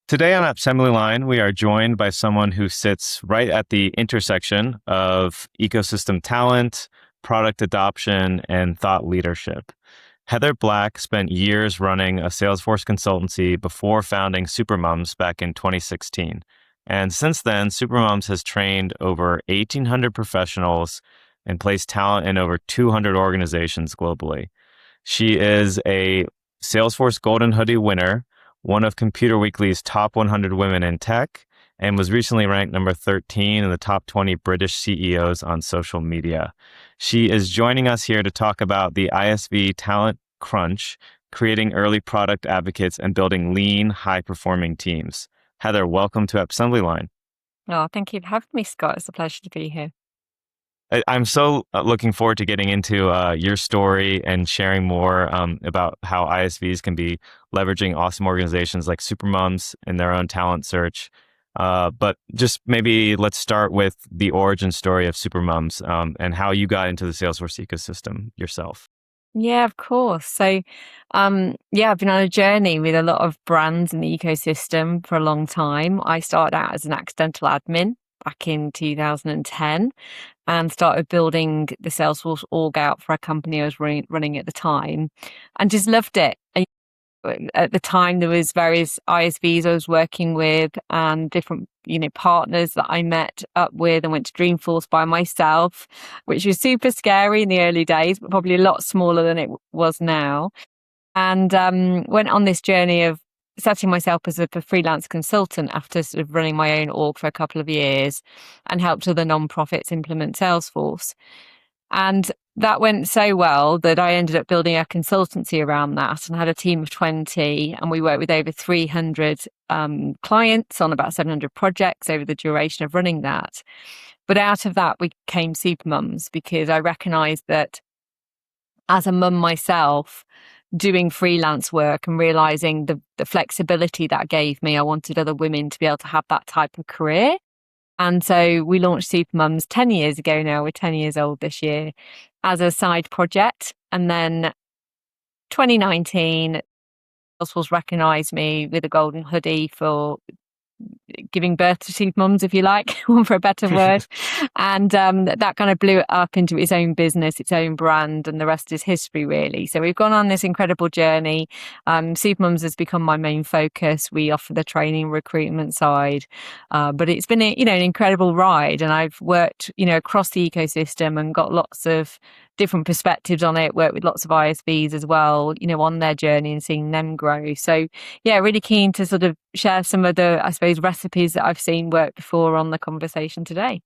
Today on Assembly Line, we are joined by someone who sits right at the intersection of ecosystem talent, product adoption, and thought leadership. Heather Black spent years running a Salesforce consultancy before founding Supermums back in 2016. And since then, Supermums has trained over 1,800 professionals and placed talent in over 200 organizations globally. She is a Salesforce Golden Hoodie winner, one of Computer Weekly's top 100 women in tech, and was recently ranked number 13 in the top 20 British CEOs on social media. She is joining us here to talk about the ISV talent crunch, creating early product advocates, and building lean, high-performing teams. Heather, welcome to Assembly Line. Oh, thank you for having me, Scott. It's a pleasure to be here. I'm so looking forward to getting into your story and sharing more about how ISVs can be leveraging awesome organizations like Supermums in their own talent search. But just maybe let's start with the origin story of Supermums and how you got into the Salesforce ecosystem yourself. Yeah, of course. I've been on a journey with a lot of brands in the ecosystem for a long time. I started out as an accidental admin back in 2010 and started building the Salesforce org out for a company I was running at the time and just loved it. At the time, there was various ISVs I was working with and different, partners that I met up with and went to Dreamforce by myself, which was super scary in the early days, but probably a lot smaller than it was now. And went on this journey of setting myself as a freelance consultant after sort of running my own org for a couple of years and helped other nonprofits implement Salesforce. And that went so well that I ended up building a consultancy around that and had a team of 20. And we worked with over 300 clients on about 700 projects over the duration of running that. But out of that, we became Supermums because I recognized that as a mum myself, doing freelance work and realizing the flexibility that gave me, I wanted other women to be able to have that type of career. And so we launched Supermums 10 years ago now. We're 10 years old this year as a side project. And then 2019, Salesforce recognized me with a golden hoodie for giving birth to Supermums, if you like, for a better word. And that kind of blew it up into its own business, its own brand, and the rest is history, really. So we've gone on this incredible journey. Supermums has become my main focus. We offer the training recruitment side, but it's been an incredible ride. And I've worked, across the ecosystem and got lots of different perspectives on it, worked with lots of ISVs as well, on their journey and seeing them grow. So yeah, really keen to sort of share some of the, I suppose, recipes that I've seen work before on the conversation today.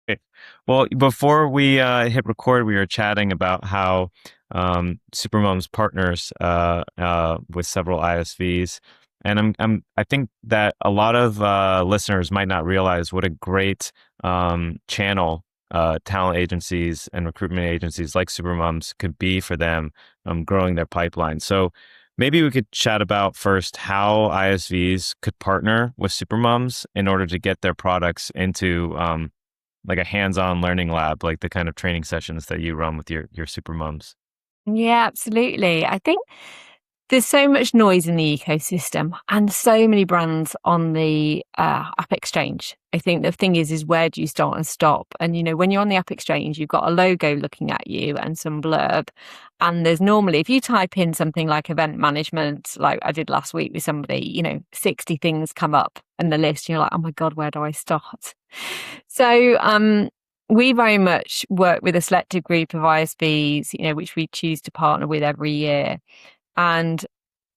Okay. Well, before we hit record, we were chatting about how Supermums partners with several ISVs. And I think that a lot of listeners might not realize what a great channel talent agencies and recruitment agencies like Supermums could be for them growing their pipeline. So maybe we could chat about first how ISVs could partner with Supermums in order to get their products into like a hands-on learning lab, like the kind of training sessions that you run with your Supermums. Yeah, absolutely. I think there's so much noise in the ecosystem and so many brands on the AppExchange. I think the thing is where do you start and stop? And, when you're on the AppExchange, you've got a logo looking at you and some blurb. And there's normally, if you type in something like event management, like I did last week with somebody, 60 things come up in the list. You're like, oh my God, where do I start? So, we very much work with a selected group of ISVs, which we choose to partner with every year. And,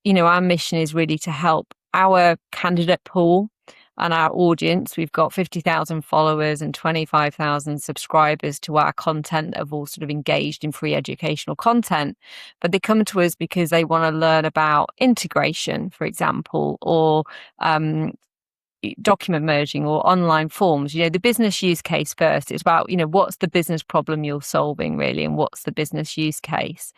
our mission is really to help our candidate pool and our audience. We've got 50,000 followers and 25,000 subscribers to our content that have all sort of engaged in free educational content. But they come to us because they want to learn about integration, for example, or document merging or online forms. The business use case first. It's about, what's the business problem you're solving really, and what's the business use case.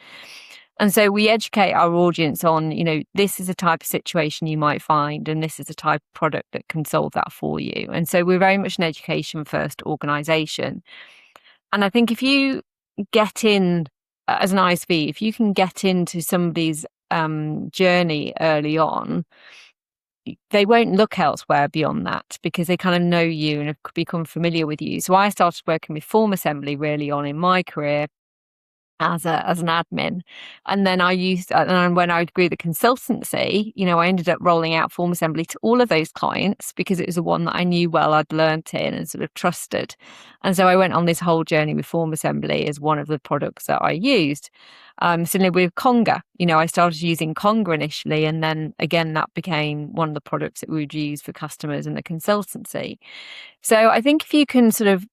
And so we educate our audience on, this is a type of situation you might find, and this is a type of product that can solve that for you. And so we're very much an education first organization. And I think if you get in as an ISV, if you can get into somebody's journey early on, they won't look elsewhere beyond that because they kind of know you and have become familiar with you. So I started working with Form Assembly really on in my career as an admin. And then when I grew the consultancy, I ended up rolling out Form Assembly to all of those clients because it was the one that I knew well, I'd learnt in and sort of trusted. And so I went on this whole journey with Form Assembly as one of the products that I used. Similarly with Conga, I started using Conga initially, and then again, that became one of the products that we would use for customers in the consultancy. So I think if you can sort of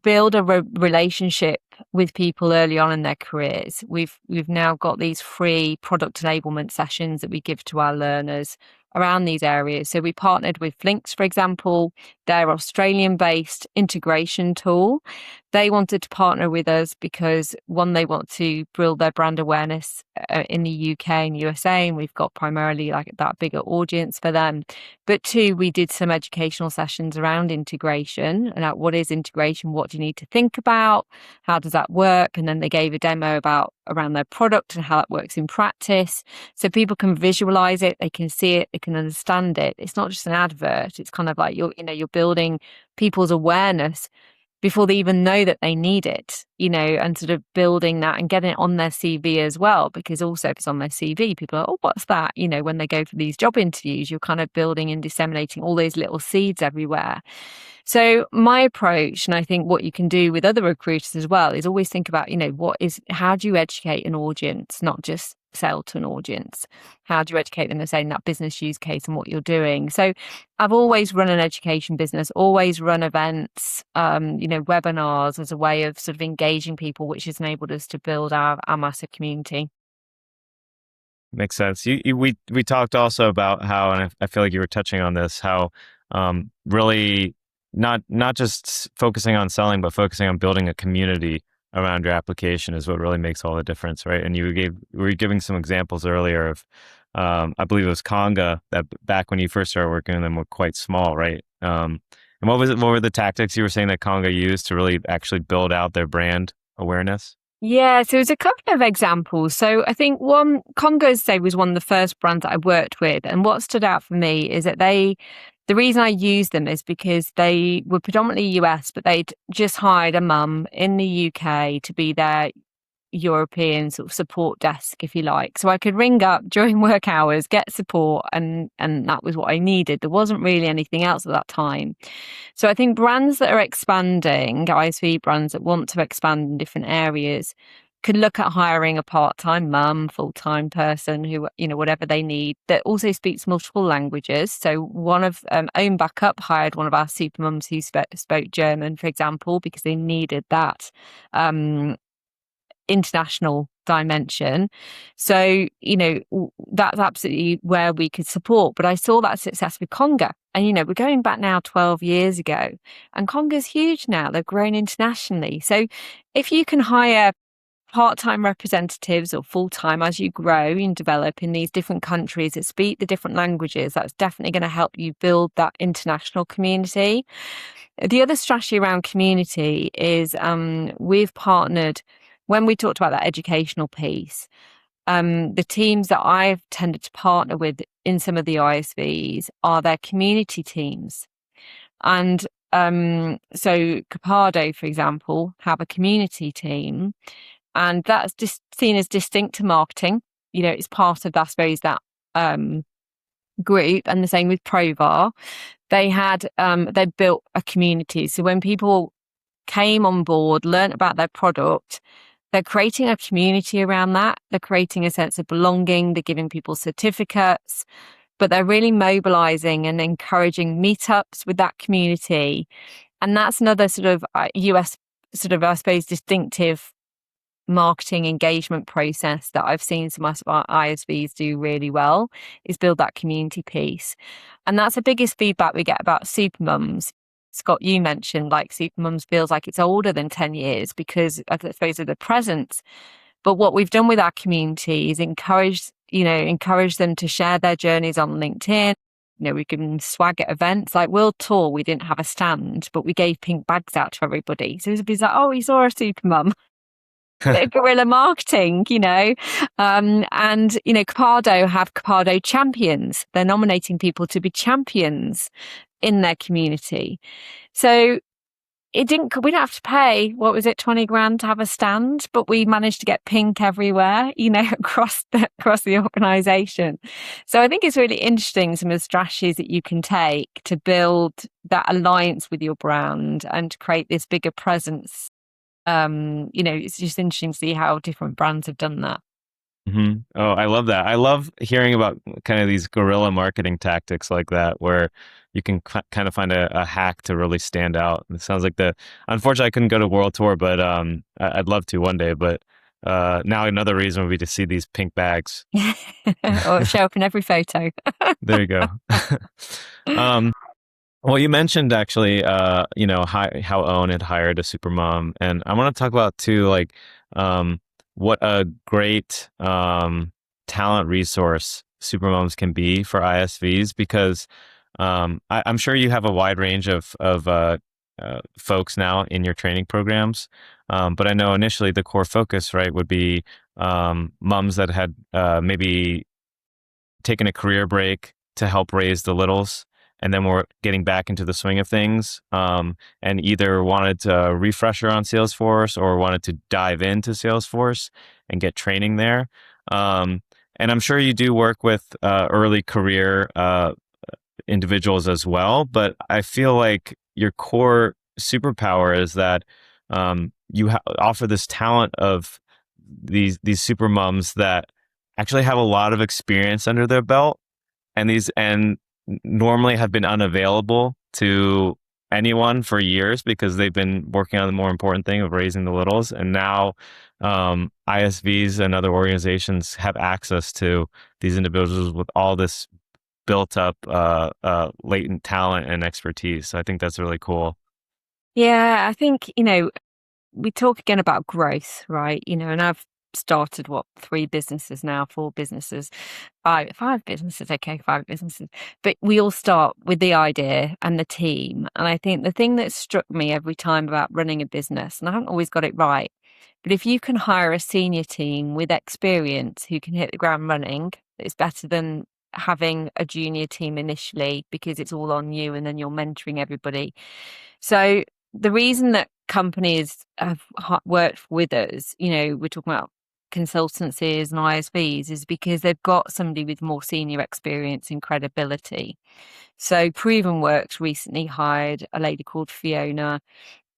build a relationship with people early on in their careers. We've now got these free product enablement sessions that we give to our learners around these areas. So we partnered with Flinks, for example, their Australian-based integration tool. They wanted to partner with us because, one, they want to build their brand awareness in the UK and USA, and we've got primarily like that bigger audience for them. But two, we did some educational sessions around integration and what is integration, what do you need to think about, how does that work? And then they gave a demo around their product and how it works in practice. So people can visualize it, they can see it, they can understand it. It's not just an advert. It's kind of like you're building people's awareness before they even know that they need it, and sort of building that and getting it on their CV as well. Because also if it's on their CV, people are, oh, what's that? When they go for these job interviews, you're kind of building and disseminating all those little seeds everywhere. So my approach, and I think what you can do with other recruiters as well, is always think about, how do you educate an audience, not just sell to an audience? How do you educate them in saying that business use case and what you're doing? So I've always run an education business, always run events, webinars as a way of sort of engaging people, which has enabled us to build our massive community. Makes sense. We talked also about how, and I feel like you were touching on this, how really not just focusing on selling, but focusing on building a community around your application is what really makes all the difference, right? And you were giving some examples earlier of, I believe it was Conga, that back when you first started working with them were quite small, right? And what were the tactics you were saying that Conga used to really actually build out their brand awareness? Yeah, so there's a couple of examples. So I think one, Conga, say, was one of the first brands that I worked with. And what stood out for me is that the reason I used them is because they were predominantly US, but they'd just hired a mum in the UK to be their European sort of support desk, if you like. So I could ring up during work hours, get support, and that was what I needed. There wasn't really anything else at that time. So I think brands that are expanding, ISV brands that want to expand in different areas, could look at hiring a part-time mum, full-time person who, whatever they need, that also speaks multiple languages. So one of Own Backup hired one of our Supermums who spoke German, for example, because they needed that international dimension. So, that's absolutely where we could support. But I saw that success with Conga. And, we're going back now 12 years ago. And Conga's huge now. They've grown internationally. So if you can hire part-time representatives or full-time as you grow and develop in these different countries that speak the different languages, that's definitely going to help you build that international community. The other strategy around community is we've partnered, when we talked about that educational piece, the teams that I've tended to partner with in some of the ISVs are their community teams. And so Copado, for example, have a community team, and that's just seen as distinct to marketing. It's part of, I suppose, that group. And the same with Provar. They built a community. So when people came on board, learned about their product, they're creating a community around that. They're creating a sense of belonging. They're giving people certificates, but they're really mobilizing and encouraging meetups with that community. And that's another sort of US sort of, I suppose, distinctive marketing engagement process that I've seen some of our ISVs do really well, is build that community piece. And that's the biggest feedback we get about Supermums. Scott, you mentioned like Supermums feels like it's older than 10 years because I suppose of the presence. But what we've done with our community is encourage them to share their journeys on LinkedIn. We give them swag at events like World Tour. We didn't have a stand, but we gave pink bags out to everybody. So it was like, oh, we saw a Supermum. bit of guerrilla marketing, and, Copado have Copado champions. They're nominating people to be champions in their community. So we didn't have to pay, what was it, 20 grand to have a stand, but we managed to get pink everywhere, across the organization. So I think it's really interesting, some of the strategies that you can take to build that alliance with your brand and to create this bigger presence. It's just interesting to see how different brands have done that. Mm-hmm. Oh, I love that. I love hearing about kind of these guerrilla marketing tactics like that, where you can kind of find a hack to really stand out. It sounds like unfortunately I couldn't go to World Tour, but I'd love to one day. But now another reason would be to see these pink bags. Or show up in every photo. There you go. Well, you mentioned actually, how Owen had hired a supermom, and I want to talk about too, like, what a great talent resource supermoms can be for ISVs, because I'm sure you have a wide range of folks now in your training programs, but I know initially the core focus, right, would be moms that had maybe taken a career break to help raise the littles, and then we're getting back into the swing of things, and either wanted to refresher on Salesforce or wanted to dive into Salesforce and get training there. And I'm sure you do work with early career individuals as well, but I feel like your core superpower is that you offer this talent of these super mums that actually have a lot of experience under their belt, and normally have been unavailable to anyone for years because they've been working on the more important thing of raising the littles. And now ISVs and other organizations have access to these individuals with all this built up latent talent and expertise. So I think that's really cool. Yeah, I think, we talk again about growth, right? And I've started 3 businesses now, 4 businesses, 5 businesses. Okay, 5 businesses. But we all start with the idea and the team. And I think the thing that struck me every time about running a business, and I haven't always got it right, but if you can hire a senior team with experience who can hit the ground running, it's better than having a junior team initially, because it's all on you and then you're mentoring everybody. So the reason that companies have worked with us, we're talking about consultancies and ISVs, is because they've got somebody with more senior experience and credibility. So Proven Works recently hired a lady called Fiona,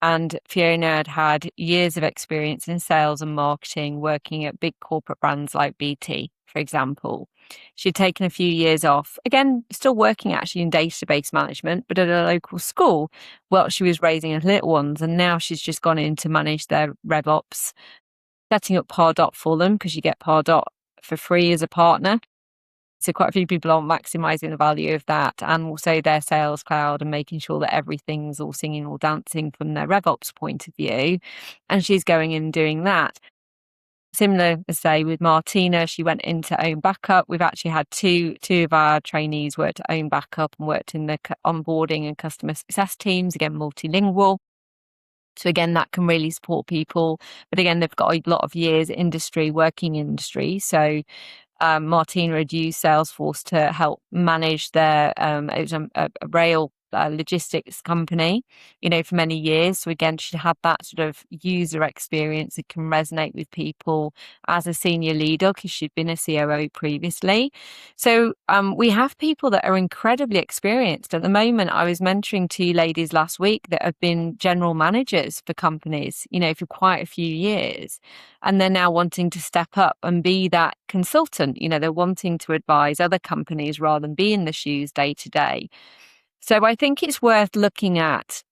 and Fiona had years of experience in sales and marketing, working at big corporate brands like BT, for example. She'd taken a few years off, again, still working actually in database management, but at a local school. Well, she was raising her little ones, and now she's just gone in to manage their RevOps, setting up Pardot for them, because you get Pardot for free as a partner. So quite a few people are maximizing the value of that, and also their sales cloud, and making sure that everything's all singing or dancing from their RevOps point of view. And she's going in and doing that. Similar, as say, with Martina, she went into Own Backup. We've actually had two of our trainees worked at Own Backup and worked in the onboarding and customer success teams, again, multilingual. So again, that can really support people. But again, they've got a lot of years working industry. So Martina had used Salesforce to help manage their, it was a rail logistics company, for many years. So again, she had that sort of user experience that can resonate with people as a senior leader, because she'd been a COO previously. So we have people that are incredibly experienced. At the moment, I was mentoring 2 ladies last week that have been general managers for companies, for quite a few years. And they're now wanting to step up and be that consultant. They're wanting to advise other companies rather than be in the shoes day to day. So I think it's worth looking at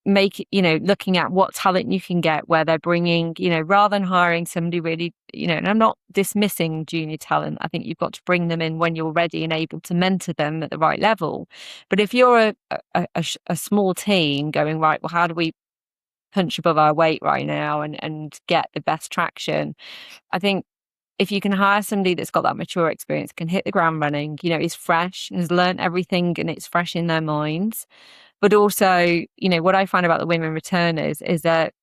looking at what talent you can get, where they're bringing, rather than hiring somebody really, and I'm not dismissing junior talent. I think you've got to bring them in when you're ready and able to mentor them at the right level. But if you're a small team going, right, well, how do we punch above our weight right now and get the best traction? I think if you can hire somebody that's got that mature experience, can hit the ground running, is fresh, has learned everything, and it's fresh in their minds. But also, what I find about the women returners is that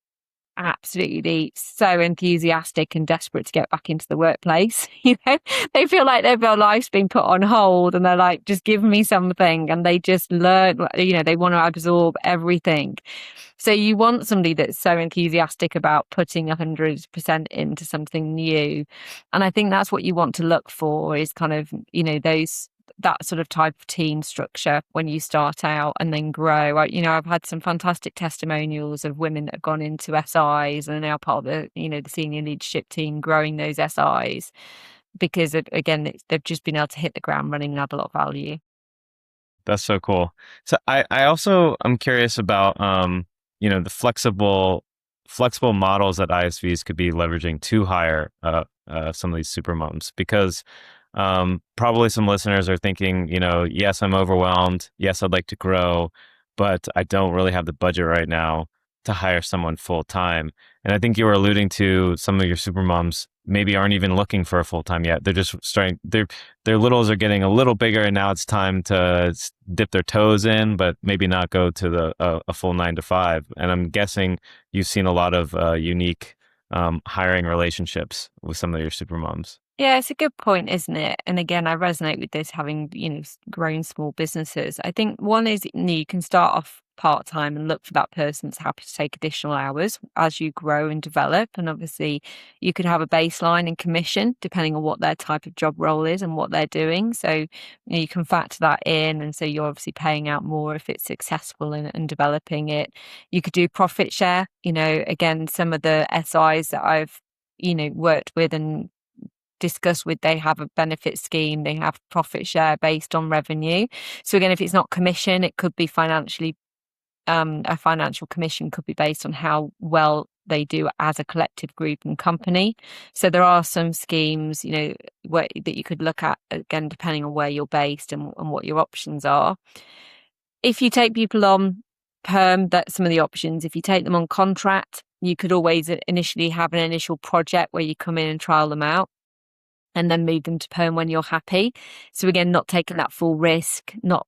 absolutely so enthusiastic and desperate to get back into the workplace. They feel like their life's been put on hold and they're like, just give me something. And they just learn, they want to absorb everything. So you want somebody that's so enthusiastic about putting 100% into something new. And I think that's what you want to look for is kind of, that sort of type of team structure when you start out and then grow. I've had some fantastic testimonials of women that have gone into SIs and are now part of the senior leadership team growing those SIs because again, they've just been able to hit the ground running and add a lot of value. That's so cool. So I'm curious about the flexible models that ISVs could be leveraging to hire some of these super moms because probably some listeners are thinking, yes, I'm overwhelmed. Yes, I'd like to grow, but I don't really have the budget right now to hire someone full time. And I think you were alluding to some of your super moms maybe aren't even looking for a full time yet. They're just starting. Their littles are getting a little bigger, and now it's time to dip their toes in, but maybe not go to a full 9 to 5. And I'm guessing you've seen a lot of unique hiring relationships with some of your super moms. Yeah, it's a good point, isn't it? And again, I resonate with this having, grown small businesses. I think one is you can start off part-time and look for that person that's happy to take additional hours as you grow and develop. And obviously you could have a baseline and commission depending on what their type of job role is and what they're doing. So you can factor that in. And so you're obviously paying out more if it's successful and developing it. You could do profit share. Again, some of the SIs that I've worked with and discuss with, they have a benefit scheme, they have profit share based on revenue. So again, if it's not commission, it could be financially a financial commission could be based on how well they do as a collective group and company. So there are some schemes that you could look at, again depending on where you're based and what your options are. If you take people on perm, that's some of the options. If you take them on contract, you could always initially have an initial project where you come in and trial them out and then move them to perm when you're happy. So again, not taking that full risk, not,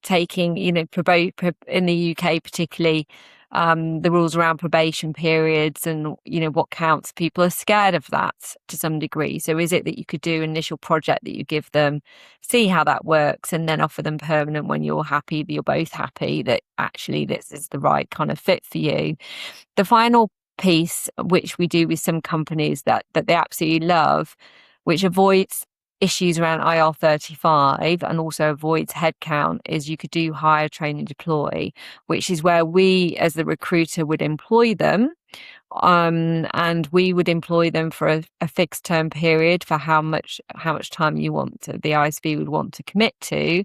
taking, in the UK particularly, the rules around probation periods and, what counts. People are scared of that to some degree. So is it that you could do an initial project that you give them, see how that works, and then offer them permanent when you're happy, that you're both happy that actually this is the right kind of fit for you. The final piece, which we do with some companies that they absolutely love, which avoids issues around IR35 and also avoids headcount, is you could do hire, train and deploy, which is where we as the recruiter would employ them. And we would employ them for a fixed term period for how much time the ISV would want to commit to.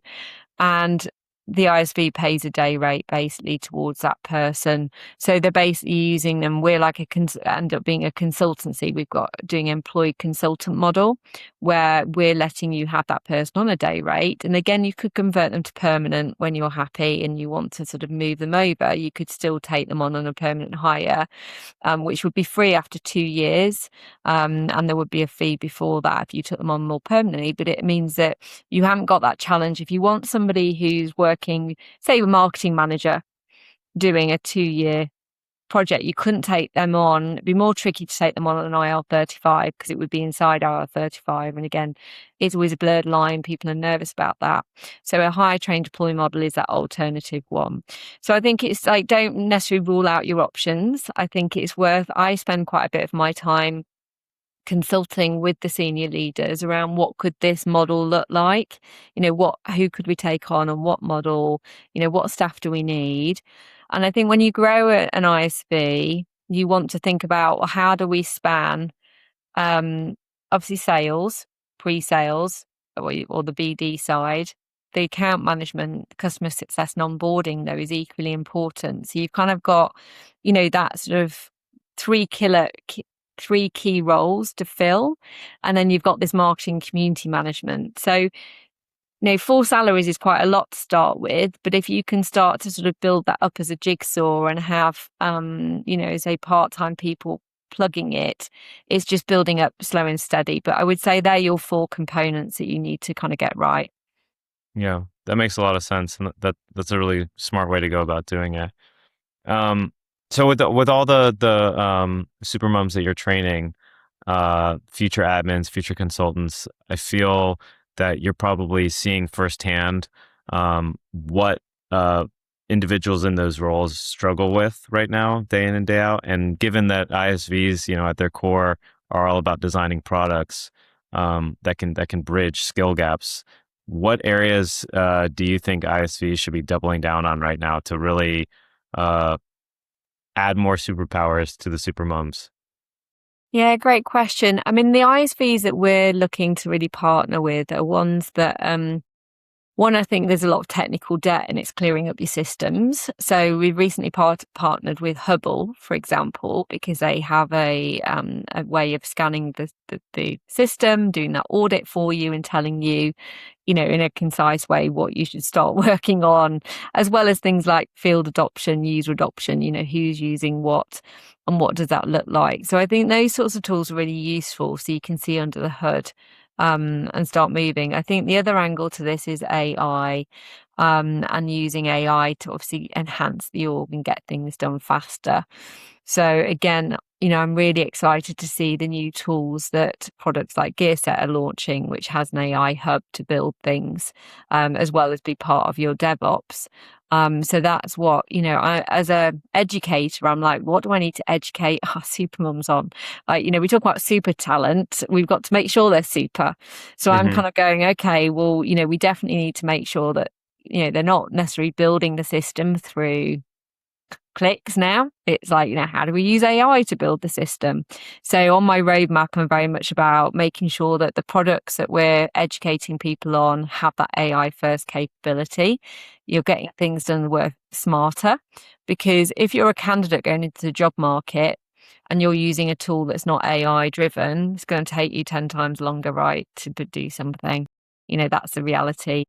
And the ISV pays a day rate basically towards that person. So they're basically using them. We're like end up being a consultancy. We've got doing employed consultant model where we're letting you have that person on a day rate. And again, you could convert them to permanent when you're happy and you want to sort of move them over. You could still take them on a permanent hire, which would be free after 2 years. And there would be a fee before that if you took them on more permanently. But it means that you haven't got that challenge. If you want somebody who's working, say, a marketing manager doing a 2-year project, you couldn't take them on. It'd be more tricky to take them on an IR35 because it would be inside IR35. And again, it's always a blurred line. People are nervous about that. So a hire, train, deploy model is that alternative one. So I think it's like, don't necessarily rule out your options. I think it's I spend quite a bit of my time consulting with the senior leaders around what could this model look like, who could we take on and what model, what staff do we need. And I think when you grow an ISV, you want to think about how do we span obviously sales, pre-sales, or the BD side. The account management, customer success and onboarding though is equally important. So you've kind of got that sort of three key roles to fill. And then you've got this marketing community management. So, 4 salaries is quite a lot to start with, but if you can start to sort of build that up as a jigsaw and have, say part-time people plugging it, it's just building up slow and steady. But I would say they're your 4 components that you need to kind of get right. Yeah, that makes a lot of sense. And that's a really smart way to go about doing it. So with all the super mums that you're training, future admins, future consultants, I feel that you're probably seeing firsthand what individuals in those roles struggle with right now, day in and day out. And given that ISVs, at their core are all about designing products that can bridge skill gaps, what areas do you think ISVs should be doubling down on right now to really uh, add more superpowers to the supermoms? Yeah, great question. I mean, the ISVs that we're looking to really partner with are ones that one, I think there's a lot of technical debt and it's clearing up your systems. So we've recently partnered with Hubble, for example, because they have a way of scanning the system, doing that audit for you and telling you, in a concise way what you should start working on, as well as things like field adoption, user adoption, who's using what and what does that look like. So I think those sorts of tools are really useful so you can see under the hood and start moving. I think the other angle to this is AI, and using AI to obviously enhance the org and get things done faster. So again, I'm really excited to see the new tools that products like GearSet are launching, which has an AI hub to build things, as well as be part of your DevOps. So that's what, as a educator, I'm like, what do I need to educate our super mums on? We talk about super talent. We've got to make sure they're super. So I'm Hmm. kind of going, okay, well, we definitely need to make sure that, they're not necessarily building the system through clicks now. It's like, how do we use AI to build the system? So on my roadmap, I'm very much about making sure that the products that we're educating people on have that AI first capability. You're getting things done work smarter, because if you're a candidate going into the job market and you're using a tool that's not AI driven, it's going to take you 10 times longer, right, to do something. That's the reality.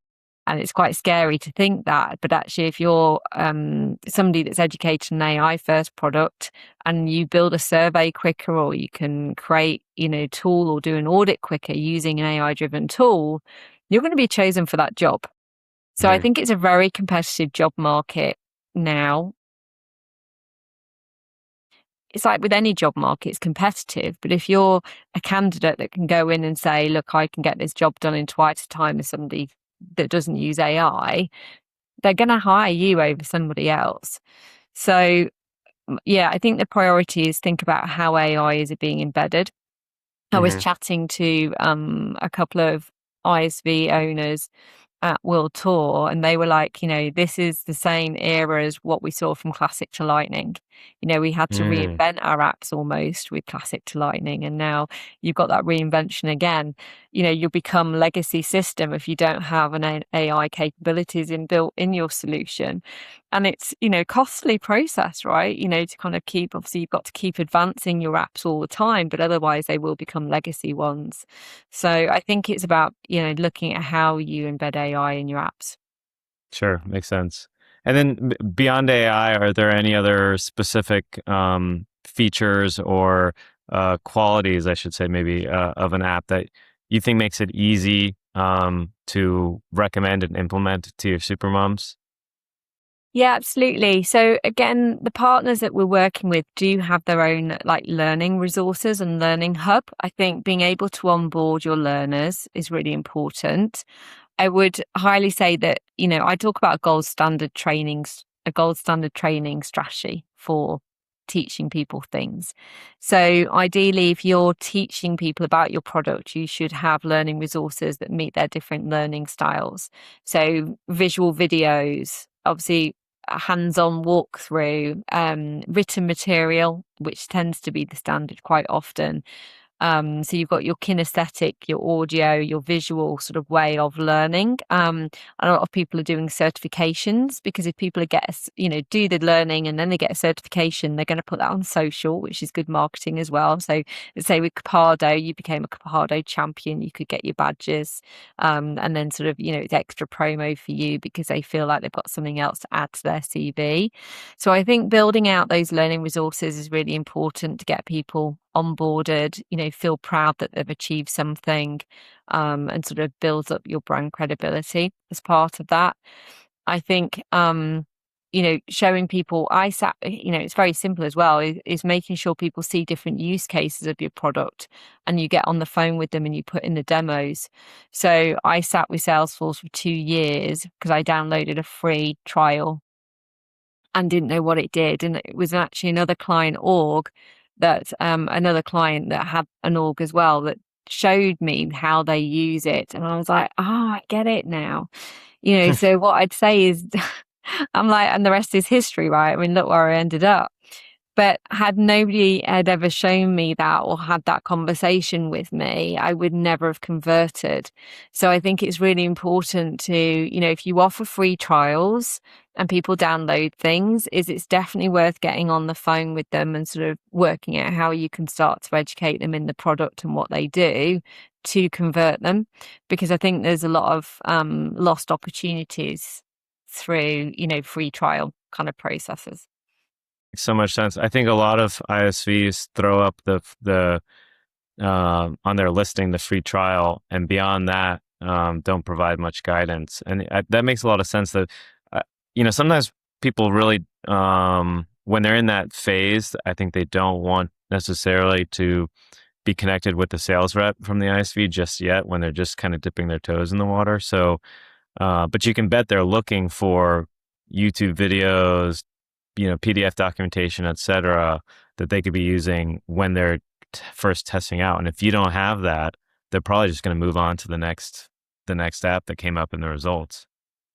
And it's quite scary to think that, but actually, if you're somebody that's educated an AI first product and you build a survey quicker, or you can create, tool or do an audit quicker using an AI driven tool, you're going to be chosen for that job. So I Hmm. think it's a very competitive job market now. It's like with any job market, it's competitive. But if you're a candidate that can go in and say, look, I can get this job done in twice the time as somebody that doesn't use AI, they're going to hire you over somebody else. So, yeah, I think the priority is think about how AI is being embedded. I was Hmm. chatting to a couple of ISV owners at World Tour, and they were like, this is the same era as what we saw from Classic to Lightning. We had to Mm. reinvent our apps almost with Classic to Lightning, and now you've got that reinvention again. You'll become legacy system if you don't have an AI capabilities built in your solution. And it's, costly process, right? To kind of keep, obviously you've got to keep advancing your apps all the time, but otherwise they will become legacy ones. So I think it's about, looking at how you embed AI in your apps. Sure, makes sense. And then beyond AI, are there any other specific features or qualities, I should say, maybe of an app that you think makes it easy to recommend and implement to your supermoms? Yeah, absolutely. So again, the partners that we're working with do have their own like learning resources and learning hub. I think being able to onboard your learners is really important. I would highly say that, I talk about a gold standard training strategy for teaching people things. So ideally, if you're teaching people about your product, you should have learning resources that meet their different learning styles. So visual videos, obviously a hands-on walkthrough, written material, which tends to be the standard quite often. So you've got your kinesthetic, your audio, your visual sort of way of learning. A lot of people are doing certifications, because if people do the learning and then they get a certification, they're going to put that on social, which is good marketing as well. So let's say with Copado, you became a Copado champion, you could get your badges, and then sort of, it's extra promo for you because they feel like they've got something else to add to their CV. So I think building out those learning resources is really important to get people onboarded, feel proud that they've achieved something, and sort of builds up your brand credibility as part of that. I think, showing people, it's very simple as well, is making sure people see different use cases of your product, and you get on the phone with them and you put in the demos. So I sat with Salesforce for 2 years because I downloaded a free trial and didn't know what it did. And it was actually another client that had an org as well that showed me how they use it. And I was like, I get it now. So what I'd say is, I'm like, and the rest is history, right? I mean, look where I ended up. But had nobody had ever shown me that or had that conversation with me, I would never have converted. So I think it's really important to, if you offer free trials and people download things, it's definitely worth getting on the phone with them and sort of working out how you can start to educate them in the product and what they do to convert them. Because I think there's a lot of lost opportunities through, free trial kind of processes. So much sense. I think a lot of ISVs throw up the on their listing the free trial, and beyond that, don't provide much guidance. And that makes a lot of sense. That sometimes people really, when they're in that phase, I think they don't want necessarily to be connected with the sales rep from the ISV just yet, when they're just kind of dipping their toes in the water. So, but you can bet they're looking for YouTube videos, PDF documentation, etc., that they could be using when they're first testing out. And if you don't have that, they're probably just going to move on to the next app that came up in the results.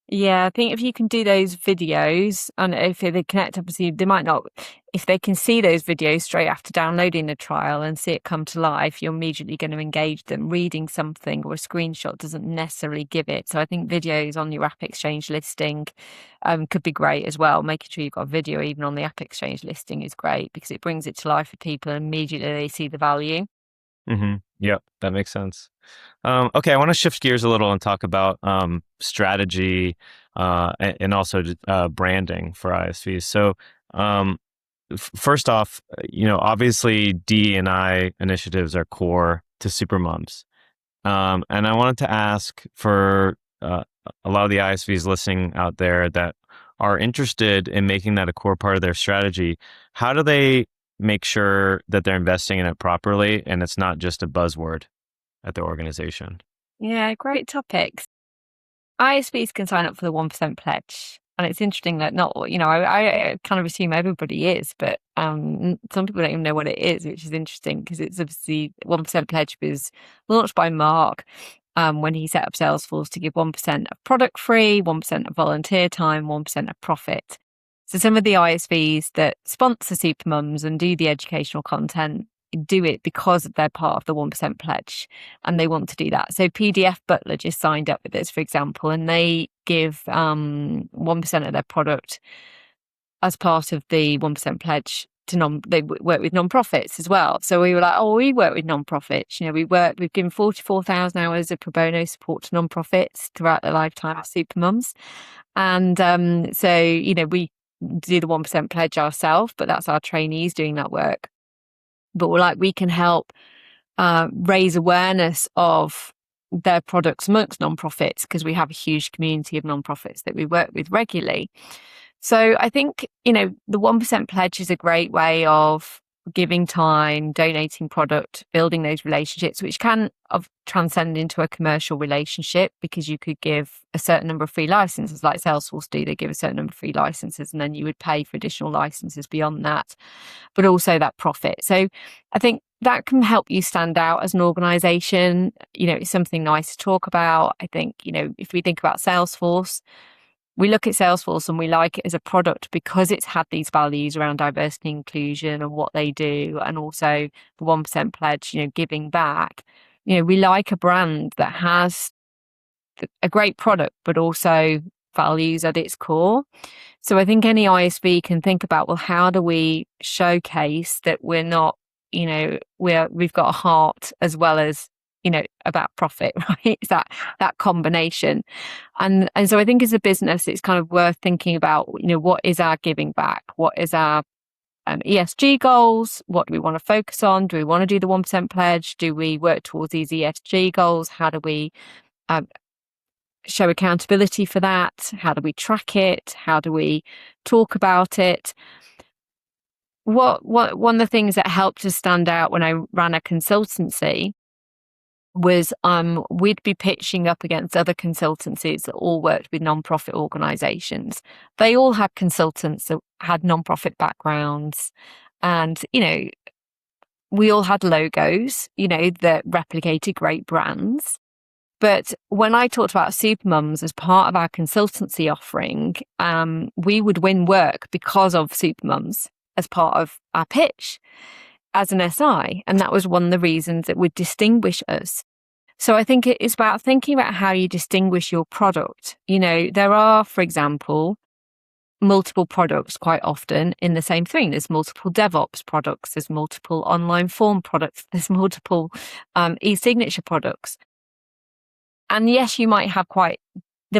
Yeah, I think if you can do those videos, and if they connect, obviously they might not, if they can see those videos straight after downloading the trial and see it come to life, you're immediately going to engage them. Reading something or a screenshot doesn't necessarily give it. So I think videos on your AppExchange listing could be great as well. Making sure you've got a video even on the AppExchange listing is great, because it brings it to life for people and immediately they see the value. Mm-hmm. Yep, that makes sense. Okay, I want to shift gears a little and talk about strategy and also branding for ISVs. So, first off, obviously DE&I initiatives are core to Supermums, and I wanted to ask for a lot of the ISVs listening out there that are interested in making that a core part of their strategy. How do they make sure that they're investing in it properly and it's not just a buzzword at the organization? Yeah, great topics. ISVs can sign up for the 1% pledge. And it's interesting that I kind of assume everybody is, but some people don't even know what it is, which is interesting, because it's obviously 1% pledge was launched by Mark when he set up Salesforce to give 1% of product free, 1% of volunteer time, 1% of profit. So some of the ISVs that sponsor Supermums and do the educational content do it because they're part of the 1% pledge and they want to do that. So PDF Butler just signed up with us, for example, and they give 1% of their product as part of the 1% pledge to they work with non-profits as well. So we were like, we work with non-profits. We've given 44,000 hours of pro bono support to non-profits throughout the lifetime of Supermums. And so, we do the 1% pledge ourselves, but that's our trainees doing that work. But we can help raise awareness of their products amongst non-profits, because we have a huge community of non-profits that we work with regularly. So I think, the 1% pledge is a great way of giving time, donating product, building those relationships, which can transcend into a commercial relationship, because you could give a certain number of free licenses, like Salesforce do. They give a certain number of free licenses, and then you would pay for additional licenses beyond that, but also that profit. So I think that can help you stand out as an organization. It's something nice to talk about. I think, if we think about Salesforce, we look at Salesforce and we like it as a product because it's had these values around diversity and inclusion and what they do, and also the 1% pledge, giving back. We like a brand that has a great product, but also values at its core. So I think any ISV can think about, well, how do we showcase that we're not, we've got a heart as well as, about profit, right? It's that combination. And so I think as a business, it's kind of worth thinking about, what is our giving back? What is our ESG goals? What do we want to focus on? Do we want to do the 1% pledge? Do we work towards these ESG goals? How do we show accountability for that? How do we track it? How do we talk about it? What one of the things that helped us stand out when I ran a consultancy was we'd be pitching up against other consultancies that all worked with non-profit organizations. They all had consultants that had non-profit backgrounds, and we all had logos that replicated great brands. But when I talked about Supermums as part of our consultancy offering, we would win work because of Supermums as part of our pitch as an SI. And that was one of the reasons that would distinguish us. So I think it's about thinking about how you distinguish your product. There are, for example, multiple products quite often in the same thing. There's multiple DevOps products, there's multiple online form products, there's multiple e-signature products. And yes, there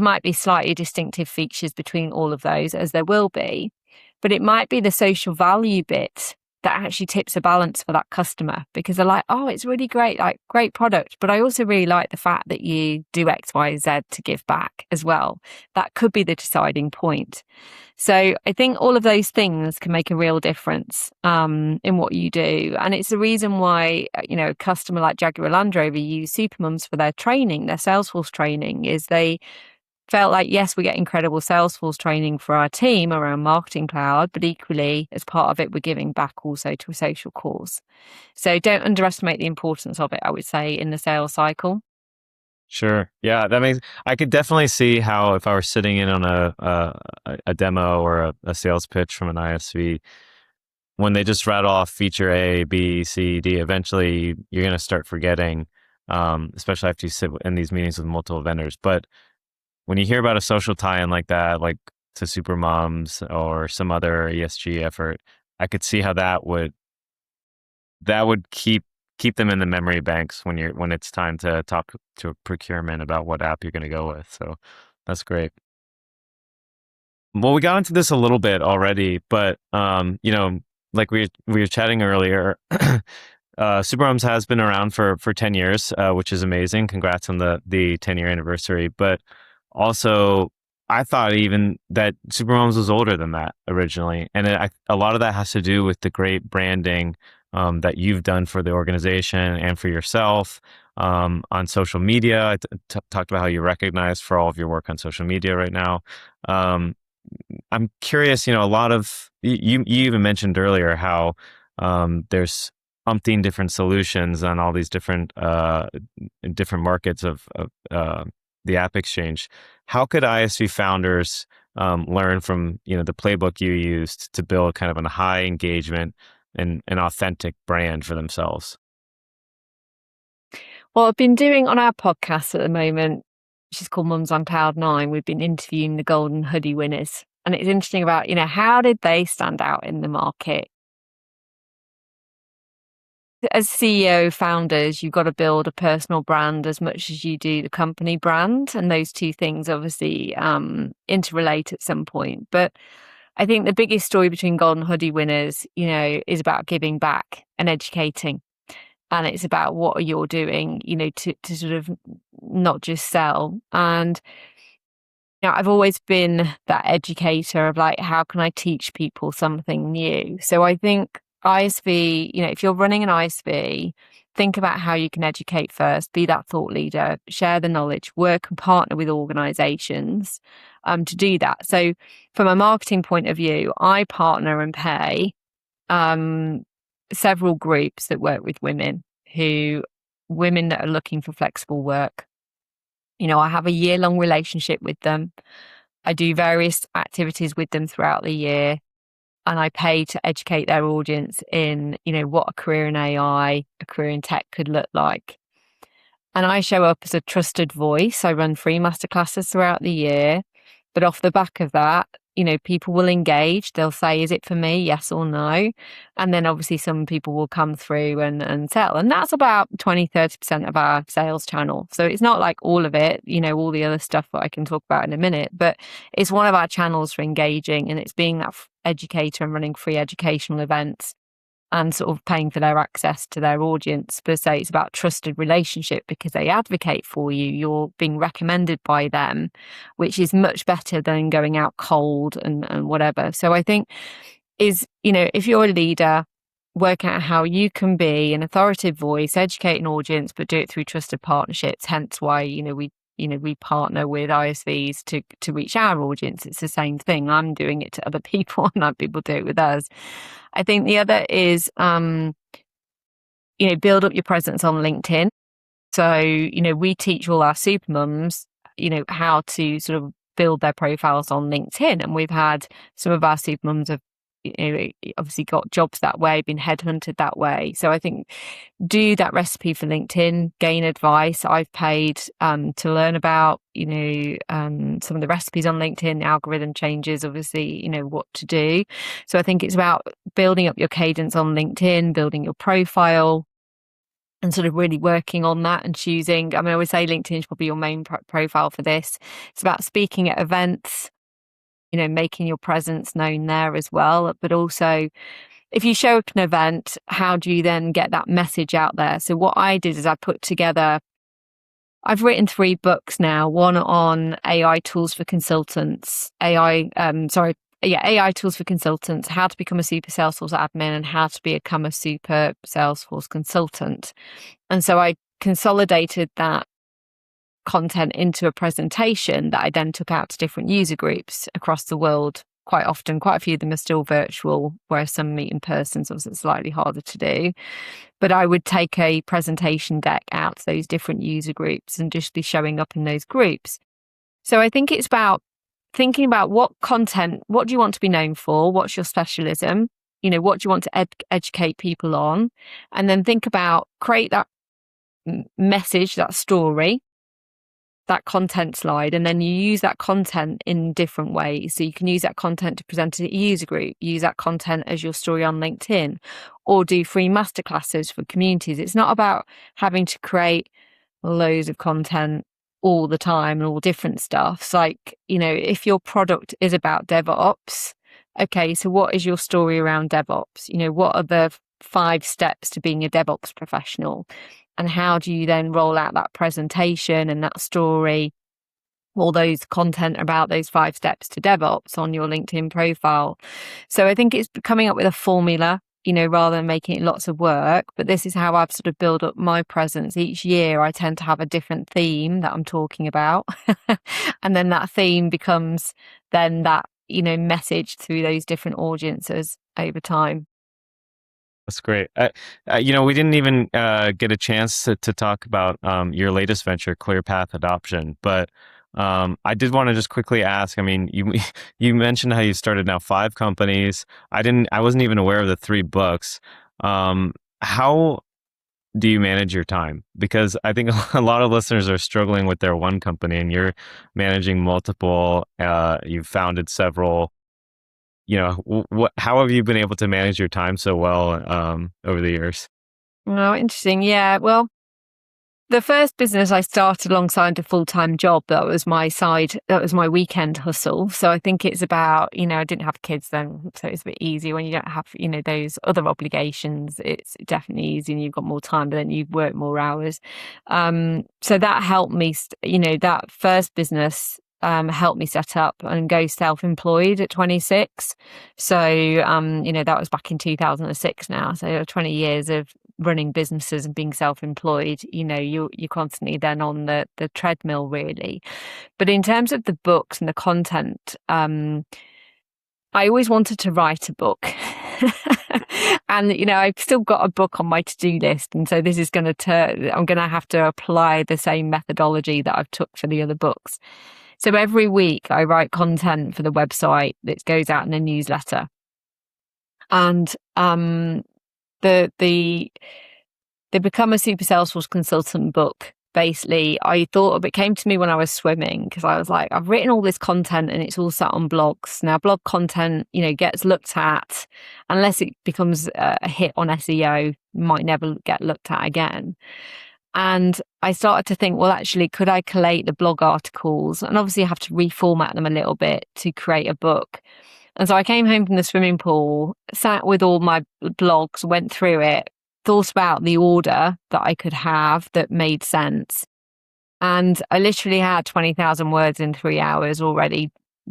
might be slightly distinctive features between all of those, as there will be, but it might be the social value bit that actually tips a balance for that customer, because they're like, oh, it's really great, like great product, but I also really like the fact that you do X, Y, Z to give back as well. That could be the deciding point. So I think all of those things can make a real difference in what you do. And it's the reason why, a customer like Jaguar Land Rover use Supermums for their training, their Salesforce training, is they felt like, yes, we get incredible Salesforce training for our team around Marketing Cloud, but equally, as part of it, we're giving back also to a social cause. So don't underestimate the importance of it, I would say, in the sales cycle. Sure. Yeah, I could definitely see how if I were sitting in on a demo or a sales pitch from an ISV, when they just rattle off feature A, B, C, D, eventually you're going to start forgetting, especially after you sit in these meetings with multiple vendors. But when you hear about a social tie-in like that, like to Supermums or some other ESG effort, I could see how that would keep them in the memory banks when it's time to talk to a procurement about what app you're going to go with. So that's great. Well, we got into this a little bit already, but like we were chatting earlier, Supermums has been around for 10 years, which is amazing. Congrats on the 10-year anniversary. But also, I thought even that Supermums was older than that originally. And a lot of that has to do with the great branding that you've done for the organization and for yourself on social media. I talked about how you're recognized for all of your work on social media right now. I'm curious, a lot of, you even mentioned earlier how there's umpteen different solutions on all these different markets of the AppExchange. How could ISV founders learn from the playbook you used to build kind of a high engagement and an authentic brand for themselves? Well, I've been doing on our podcast at the moment, which is called Mums on Cloud 9. We've been interviewing the Golden Hoodie winners, and it's interesting about how did they stand out in the market. As CEO founders, you've got to build a personal brand as much as you do the company brand. And those two things obviously interrelate at some point. But I think the biggest story between Golden Hoodie winners, is about giving back and educating. And it's about what you're doing, to sort of not just sell. And I've always been that educator of like, how can I teach people something new? So I think ISV, if you're running an ISV, think about how you can educate first, be that thought leader, share the knowledge, work and partner with organizations to do that. So from a marketing point of view, I partner and pay several groups that work with women that are looking for flexible work. I have a year-long relationship with them. I do various activities with them throughout the year. And I pay to educate their audience in, what a career in AI, a career in tech could look like. And I show up as a trusted voice. I run free masterclasses throughout the year. But off the back of that, people will engage. They'll say, is it for me? Yes or no. And then obviously some people will come through and sell. And that's about 20-30% of our sales channel. So it's not like all of it, all the other stuff that I can talk about in a minute, but it's one of our channels for engaging, and it's being that educator and running free educational events. and sort of paying for their access to their audience. Per se, it's about trusted relationship because they advocate for you. You're being recommended by them, which is much better than going out cold and whatever. So I think if you're a leader, work out how you can be an authoritative voice, educate an audience, but do it through trusted partnerships. Hence why, we partner with ISVs to reach our audience. It's the same thing. I'm doing it to other people and other people do it with us. I think the other is, build up your presence on LinkedIn. So, we teach all our supermums, how to sort of build their profiles on LinkedIn. And we've had some of our supermums have, obviously got jobs that way, been headhunted that way. So I think do that recipe for LinkedIn, gain advice. I've paid to learn about, some of the recipes on LinkedIn, the algorithm changes, obviously, what to do. So I think it's about building up your cadence on LinkedIn, building your profile, and sort of really working on that and choosing. I would say LinkedIn is probably your main profile for this. It's about speaking at events, making your presence known there as well. But also, if you show up at an event, how do you then get that message out there? So what I did is I've written 3 books now, one on AI tools for consultants, AI tools for consultants, how to become a super Salesforce admin and how to become a super Salesforce consultant. And so I consolidated that content into a presentation that I then took out to different user groups across the world. Quite often, quite a few of them are still virtual, whereas some meet in person, so it's slightly harder to do. But I would take a presentation deck out to those different user groups and just be showing up in those groups. So I think it's about thinking about what content, what do you want to be known for? What's your specialism? What do you want to educate people on? And then think about, create that message, that story, that content slide, and then you use that content in different ways. So you can use that content to present to a user group, use that content as your story on LinkedIn, or do free masterclasses for communities. It's not about having to create loads of content all the time and all different stuff. It's like, if your product is about DevOps, okay, so what is your story around DevOps? What are the 5 steps to being a DevOps professional? And how do you then roll out that presentation and that story, all those content about those 5 steps to DevOps on your LinkedIn profile? So I think it's coming up with a formula, rather than making it lots of work. But this is how I've sort of built up my presence. Each year I tend to have a different theme that I'm talking about. And then that theme becomes then that, message through those different audiences over time. That's great. We didn't even get a chance to talk about your latest venture, ClearPath Adoption, but I did want to just quickly ask. You mentioned how you started now 5 companies. I wasn't even aware of the 3 books. How do you manage your time? Because I think a lot of listeners are struggling with their one company, and you're managing multiple. You've founded several. How have you been able to manage your time so well over the years? Oh, interesting. Yeah. Well, the first business I started alongside a full-time job. That was my weekend hustle. So I think it's about, I didn't have kids then, so it's a bit easier when you don't have, those other obligations. It's definitely easy and you've got more time, but then you work more hours. So that helped me, that first business helped me set up and go self-employed at 26. So, that was back in 2006 now. So 20 years of running businesses and being self-employed, you're constantly then on the treadmill, really. But in terms of the books and the content, I always wanted to write a book. And, I've still got a book on my to-do list. And so this is I'm going to have to apply the same methodology that I've took for the other books. So every week I write content for the website that goes out in a newsletter. And the Become a Super Salesforce Consultant book, basically, it came to me when I was swimming, because I was like, I've written all this content and it's all sat on blogs. Now, blog content, gets looked at, unless it becomes a hit on SEO, might never get looked at again. And I started to think, well, actually, could I collate the blog articles? And obviously I have to reformat them a little bit to create a book. And so I came home from the swimming pool, sat with all my blogs, went through it, thought about the order that I could have that made sense. And I literally had 20,000 words in 3 hours already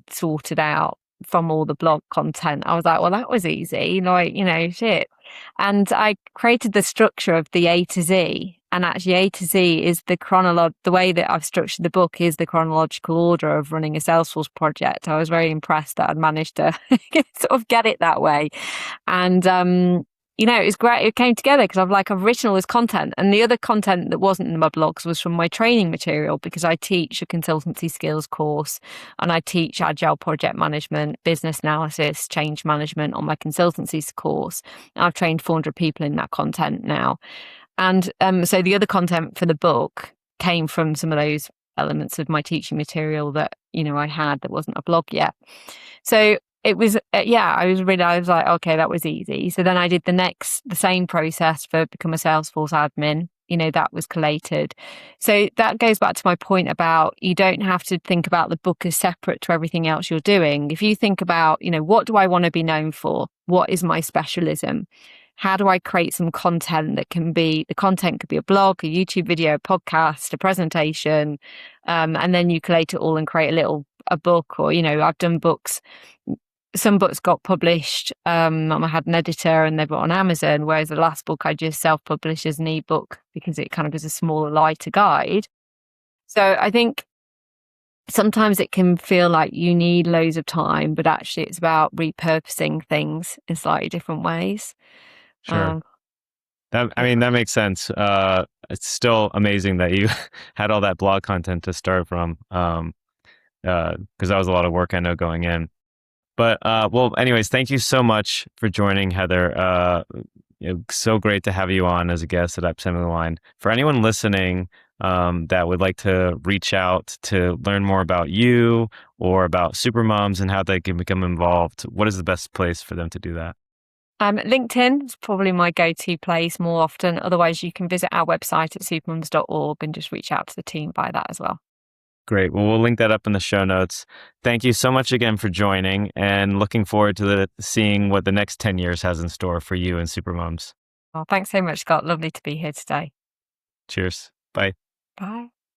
sorted out from all the blog content. I was like, well, that was easy, like, shit. And I created the structure of the A to Z. And actually, A to Z is the way that I've structured the book is the chronological order of running a Salesforce project. I was very impressed that I'd managed to sort of get it that way. And, it was great. It came together because I've written all this content, and the other content that wasn't in my blogs was from my training material, because I teach a consultancy skills course and I teach agile project management, business analysis, change management on my consultancy course. I've trained 400 people in that content now. And so the other content for the book came from some of those elements of my teaching material that, I had that wasn't a blog yet. So it was, I was like, okay, that was easy. So then I did the same process for become a Salesforce admin. That was collated. So that goes back to my point about you don't have to think about the book as separate to everything else you're doing. If you think about, what do I want to be known for? What is my specialism? How do I create some content the content could be a blog, a YouTube video, a podcast, a presentation, and then you collate it all and create a book. Or, I've done books. Some books got published. I had an editor and they were on Amazon, whereas the last book I just self-published as an ebook because it kind of is a smaller, lighter guide. So I think sometimes it can feel like you need loads of time, but actually it's about repurposing things in slightly different ways. Sure. That makes sense. It's still amazing that you had all that blog content to start from, because that was a lot of work I know going in. But well, anyways, thank you so much for joining, Heather. So great to have you on as a guest at Assembly Line. For anyone listening that would like to reach out to learn more about you or about Supermums and how they can become involved, what is the best place for them to do that? LinkedIn is probably my go-to place more often. Otherwise, you can visit our website at supermums.org and just reach out to the team by that as well. Great. Well, we'll link that up in the show notes. Thank you so much again for joining, and looking forward to seeing what the next 10 years has in store for you and Supermums. Well, thanks so much, Scott. Lovely to be here today. Cheers. Bye. Bye.